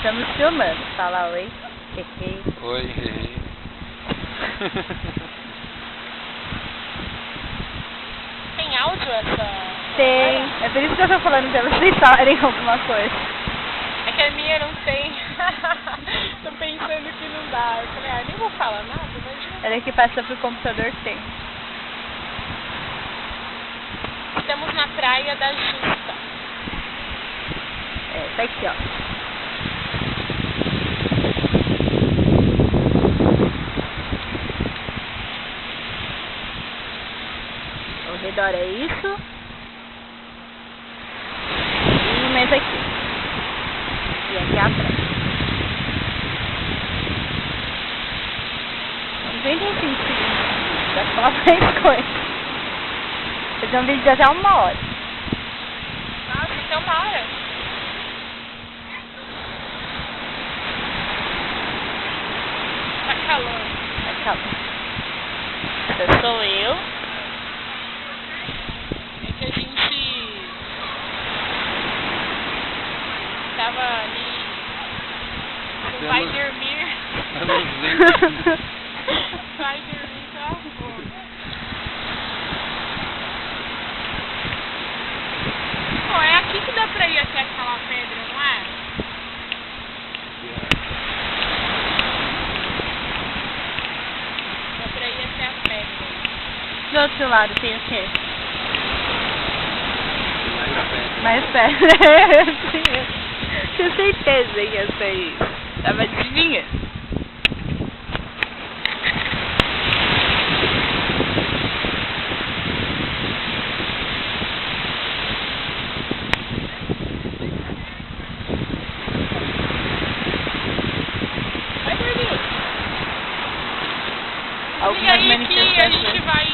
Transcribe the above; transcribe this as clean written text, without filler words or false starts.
Estamos filmando. Fala oi. Oi. Tem áudio essa? Tem. É por isso que eu tô falando pra vocês falarem alguma coisa. É que a minha não tem. Tô pensando que não dá. Eu falei, nem vou falar nada, imagina. Ela que passa pro computador tem. Estamos na Praia da Justa. Tá aqui, ó. Ao redor é isso. E mais aqui. E aqui é a praia. Uns 25 segundos. Dá pra falar mais coisa. Fazer um vídeo de até 1 hora. Nossa, até 1 hora. Tá calor. Tá calor. Essa sou eu. É que a gente tava ali. Não vai dormir. Vai dormir, tá bom. Pô, é aqui que dá pra ir até aquela pedra, não é? Dá pra ir até a pedra. Do outro lado tem o quê? Mais Mais pedra. Tinha certeza que ia ser isso. Tava adivinhando. E aí que a gente vai